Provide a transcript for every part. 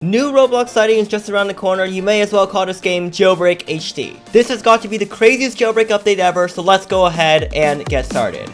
New Roblox lighting is just around the corner. You may as well call this game Jailbreak HD. This has got to be the craziest jailbreak update ever, so let's go ahead and get started.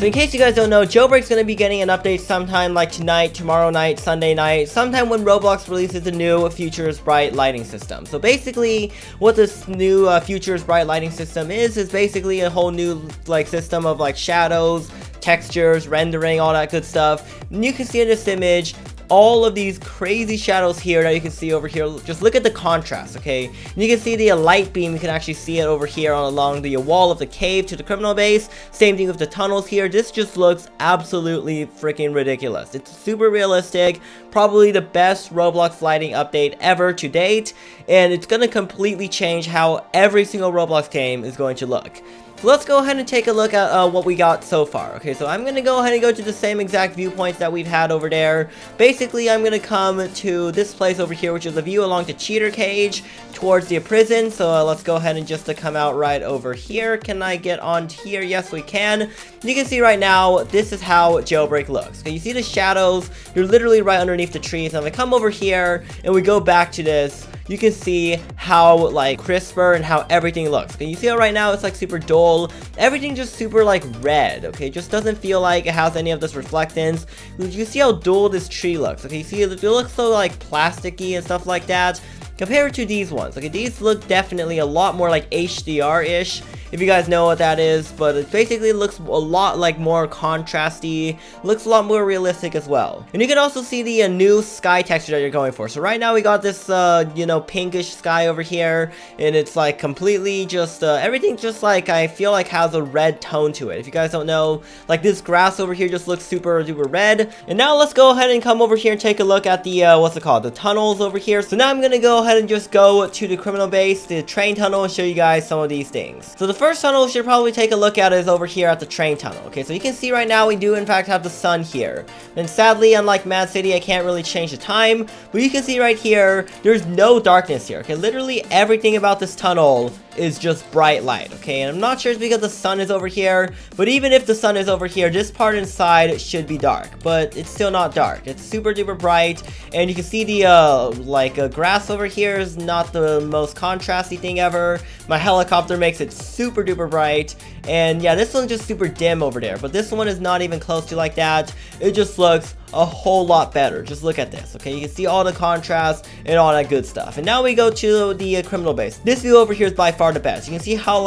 So in case you guys don't know, Jailbreak's going to be getting an update sometime like tonight, tomorrow night, Sunday night, sometime when Roblox releases the new Futures Bright lighting system. So basically, what this new Futures Bright lighting system is basically a whole new system of shadows, textures, rendering, all that good stuff. And you can see in this image all of these crazy shadows here that you can see over here. Just look at the contrast, okay? And you can see the light beam. You can actually see it over here along the wall of the cave to the criminal base. Same thing with the tunnels here. This just looks absolutely freaking ridiculous. It's super realistic. Probably the best Roblox lighting update ever to date. And it's going to completely change how every single Roblox game is going to look. So let's go ahead and take a look at what we got so far. Okay, so I'm going to go ahead and go to the same exact viewpoints that we've had over there. Basically, I'm going to come to this place over here, which is a view along the cheater cage towards the prison. So let's go ahead and just come out right over here. Can I get on here? Yes, we can. You can see right now, this is how Jailbreak looks. Okay, you see the shadows. You're literally right underneath the trees. And if I come over here and we go back to this, you can see how crisper and how everything looks. Okay, you see how right now it's super dull. Everything just super red. Okay, it just doesn't feel like it has any of this reflectance. You see how dull this tree looks. Okay, you see it looks so plasticky and stuff like that. Compared to these ones, okay, these look definitely a lot more like HDR-ish, if you guys know what that is, but it basically looks a lot more contrasty, looks a lot more realistic as well. And you can also see the new sky texture that you're going for. So right now we got this, pinkish sky over here, and it's completely just, everything just I feel has a red tone to it. If you guys don't know, this grass over here just looks super duper red. And now let's go ahead and come over here and take a look at the, the tunnels over here. So now I'm gonna go ahead and just go to the criminal base, the train tunnel, and show you guys some of these things. So the first tunnel we should probably take a look at is over here at the train tunnel. Okay, so you can see right now we do in fact have the sun here. And sadly, unlike Mad City, I can't really change the time, but you can see right here, there's no darkness here. Okay, literally everything about this tunnel is just bright light. Okay, and I'm not sure it's because the sun is over here, but even if the sun is over here, this part inside should be dark, but it's still not dark. It's super duper bright, and you can see the grass over here is not the most contrasty thing ever. My helicopter makes it super duper bright, and yeah, this one's just super dim over there, but this one is not even close to like that. It just looks a whole lot better. Just look at this. Okay, you can see all the contrast and all that good stuff. And now we go to the criminal base. This view over here is by far the best. You can see how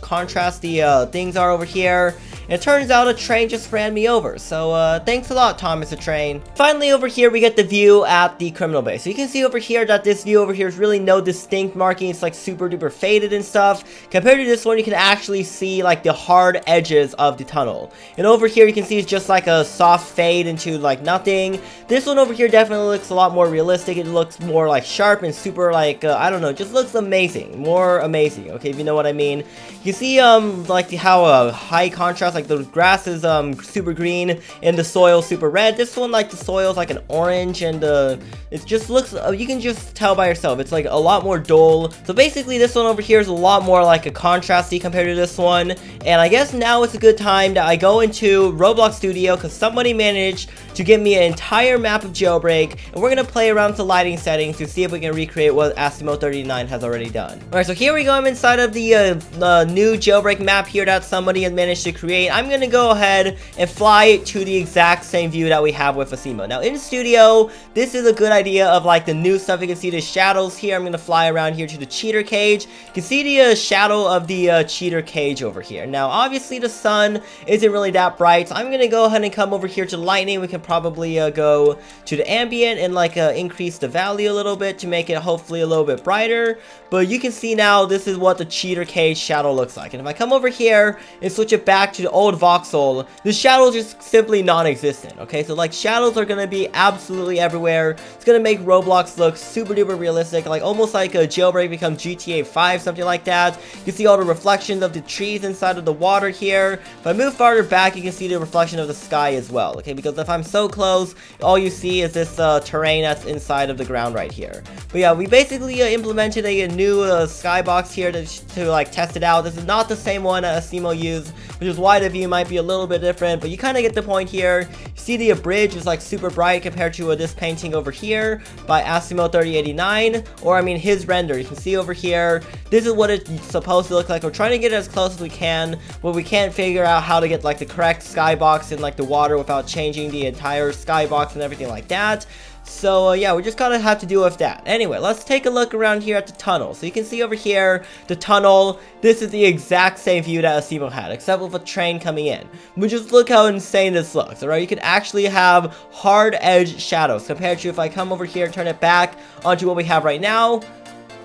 contrast the things are over here. And it turns out a train just ran me over. So thanks a lot, Thomas the Train. Finally, over here we get the view at the criminal base. So you can see over here that this view over here is really no distinct marking. It's super duper faded and stuff. Compared to this one, you can actually see the hard edges of the tunnel. And over here you can see it's just a soft fade into nothing. This one over here definitely looks a lot more realistic. It looks more sharp and super I don't know, just looks amazing. More amazing, okay, if you know what I mean. You see how high contrast, the grass is super green and the soil super red. This one the soil is an orange, and it just looks, you can just tell by yourself, it's a lot more dull. So basically this one over here is a lot more a contrasty compared to this one. And I guess now it's a good time that I go into Roblox Studio, because somebody managed to give me an entire map of Jailbreak, and we're gonna play around with the lighting settings to see if we can recreate what Asimo39 has already done. Alright, so here we go. I'm inside of the new Jailbreak map here that somebody has managed to create. I'm gonna go ahead and fly to the exact same view that we have with Asimo. Now in Studio, this is a good idea of the new stuff. You can see the shadows here. I'm gonna fly around here to the cheater cage. You can see the shadow of the cheater cage over here. Now obviously the sun isn't really that bright, so I'm gonna go ahead and come over here to lightning. We can probably go to the ambient and increase the value a little bit to make it hopefully a little bit brighter. But you can see now this is what the cheater cage shadow looks like. And if I come over here and switch it back to the old voxel, the shadows just simply non-existent. Okay, so shadows are gonna be absolutely everywhere. It's gonna make Roblox look super duper realistic, almost like a Jailbreak becomes GTA 5, something like that. You can see all the reflections of the trees inside of the water here. If I move farther back, you can see the reflection of the sky as well. Okay, because if I'm so so close, all you see is this terrain that's inside of the ground right here. But yeah, we basically implemented a new skybox here to like test it out. This is not the same one Asimo used, which is why the view might be a little bit different, but you kind of get the point here. You see the bridge is like super bright compared to this painting over here by Asimo 3089, or I mean his render. You can see over here, this is what it's supposed to look like. We're trying to get it as close as we can, but we can't figure out how to get like the correct skybox in like the water without changing the entire skybox and everything like that. So yeah, we just gotta have to deal with that. Anyway, let's take a look around here at the tunnel. So you can see over here, the tunnel, this is the exact same view that Asimo had, except with a train coming in. But just look how insane this looks, alright? You can actually have hard edge shadows, compared to if I come over here and turn it back onto what we have right now.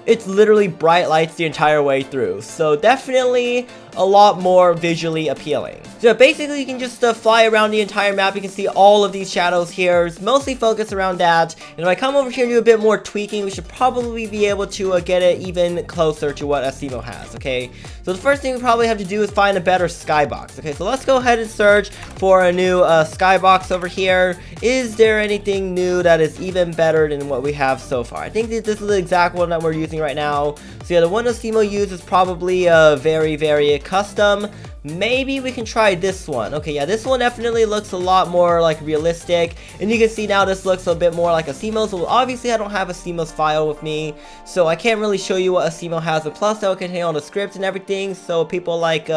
It's literally bright lights the entire way through, so definitely a lot more visually appealing. So basically you can just fly around the entire map. You can see all of these shadows here. It's mostly focused around that, and if I come over here and do a bit more tweaking, we should probably be able to get it even closer to what Asimo has, okay? So the first thing we probably have to do is find a better skybox. Okay, so let's go ahead and search for a new skybox over here. Is there anything new that is even better than what we have so far? I think that this is the exact one that we're using right now. So yeah, the one Asimo used is probably very custom. Maybe we can try this one. Okay, yeah, this one definitely looks a lot more like realistic, and you can see now this looks a bit more like Asimo. So obviously I don't have Asimo's file with me, so I can't really show you what Asimo has, and plus that will contain all the scripts and everything, so people like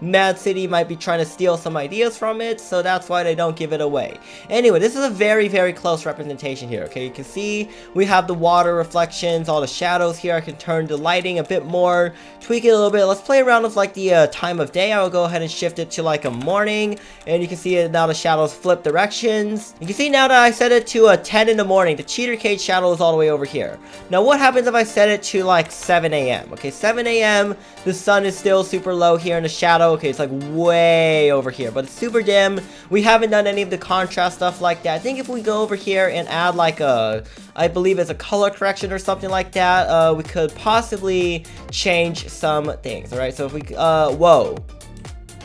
Mad City might be trying to steal some ideas from it, so that's why they don't give it away. Anyway, this is a very close representation here. Okay, you can see we have the water reflections, all the shadows here. I can turn the lighting a bit more, tweak it a little bit. Let's play around with like the time of day. I will go ahead and shift it to like a morning, and you can see it now, the shadows flip directions. You can see now that I set it to 10 in the morning, the cheater cage shadow is all the way over here. Now what happens if I set it to like 7 a.m? Okay, 7 a.m, the sun is still super low here in the shadow. Okay, it's like way over here, but it's super dim. We haven't done any of the contrast stuff like that. I think if we go over here and add like I believe it's a color correction or something like that, we could possibly change some things. All right, so if we whoa,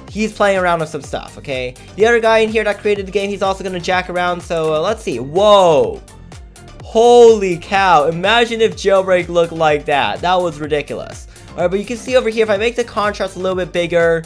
he's playing around with some stuff. Okay, the other guy in here that created the game, he's also gonna jack around. So let's see. Whoa, holy cow, imagine if Jailbreak looked like that. That was ridiculous. All right, but you can see over here, if I make the contrast a little bit bigger,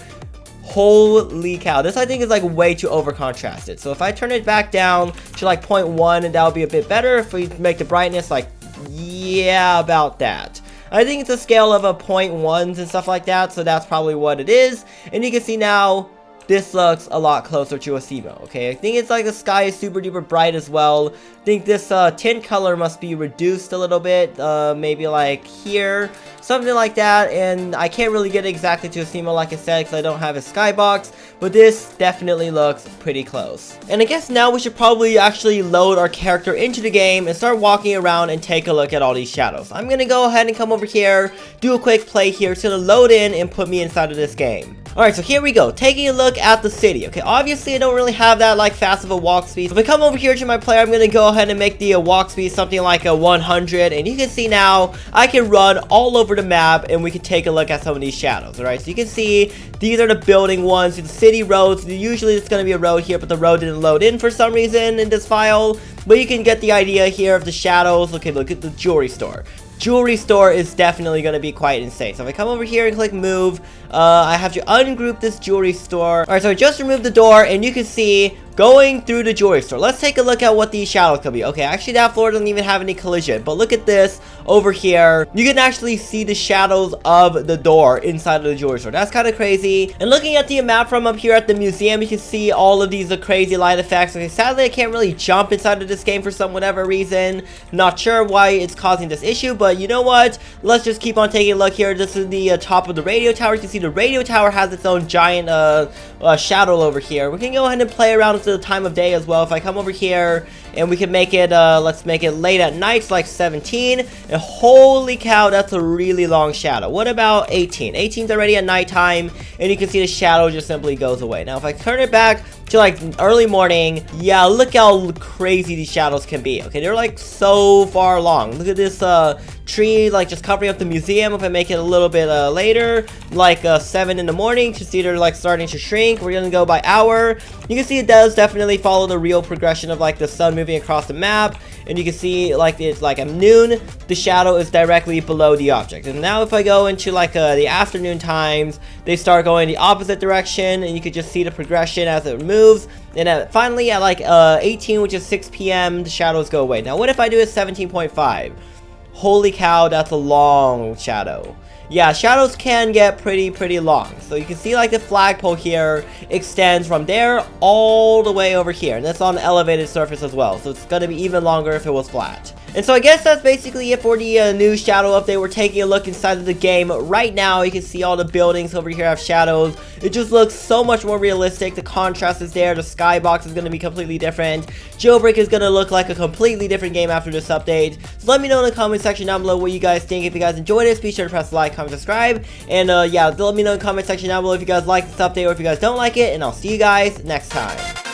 holy cow, this I think is like way too over contrasted. So if I turn it back down to like 0.1, and that would be a bit better. If we make the brightness like, yeah, about that. I think it's a scale of 0.1s and stuff like that, so that's probably what it is. And you can see now, this looks a lot closer to Asimo. Okay, I think it's like the sky is super duper bright as well. I think this tint color must be reduced a little bit, maybe like here, something like that. And I can't really get it exactly to Asimo like I said, because I don't have a skybox, but this definitely looks pretty close. And I guess now we should probably actually load our character into the game and start walking around and take a look at all these shadows. I'm gonna go ahead and come over here, do a quick play here. It's gonna load in and put me inside of this game. Alright, so here we go, taking a look at the city. Okay, obviously I don't really have that like fast of a walk speed. So if I come over here to my player, I'm gonna go ahead and make the walk speed something like a 100, and you can see now I can run all over the map, and we can take a look at some of these shadows. Alright, so you can see these are the building ones, the city roads. Usually it's gonna be a road here, but the road didn't load in for some reason in this file. But you can get the idea here of the shadows. Okay, look at the jewelry store. Jewelry store is definitely going to be quite insane. So if I come over here and click move, I have to ungroup this jewelry store. Alright, so I just removed the door, and you can see going through the jewelry store. Let's take a look at what these shadows could be. Okay, actually that floor doesn't even have any collision, but look at this over here. You can actually see the shadows of the door inside of the jewelry store. That's kind of crazy. And looking at the map from up here at the museum, you can see all of these crazy light effects. Okay, sadly I can't really jump inside of this game for some whatever reason. Not sure why it's causing this issue, but you know what? Let's just keep on taking a look here. This is the top of the radio tower. You can see the radio tower has its own giant shadow over here. We can go ahead and play around with the time of day as well. If I come over here and we can make it, let's make it late at night, so like 17, and holy cow, that's a really long shadow. What about 18? 18's already at nighttime, and you can see the shadow just simply goes away. Now if I turn it back to like early morning, yeah, look how crazy these shadows can be. Okay, they're like so far long. Look at this tree like just covering up the museum. If I make it a little bit later, like 7 in the morning, to see they're like starting to shrink. We're gonna go by hour. You can see it does definitely follow the real progression of like the sun moving across the map, and you can see like it's like at noon, the shadow is directly below the object. And now if I go into like the afternoon times, they start going the opposite direction, and you can just see the progression as it moves. And finally at like 18, which is 6 p.m., the shadows go away. Now what if I do a 17.5? Holy cow, that's a long shadow. Yeah, shadows can get pretty long. So you can see like the flagpole here extends from there all the way over here. And that's on an elevated surface as well. So it's going to be even longer if it was flat. And so I guess that's basically it for the new shadow update. We're taking a look inside of the game right now. You can see all the buildings over here have shadows. It just looks so much more realistic. The contrast is there. The skybox is going to be completely different. Jailbreak is going to look like a completely different game after this update. So let me know in the comment section down below what you guys think. If you guys enjoyed this, be sure to press like, comment, subscribe. And yeah, let me know in the comment section down below if you guys like this update or if you guys don't like it. And I'll see you guys next time.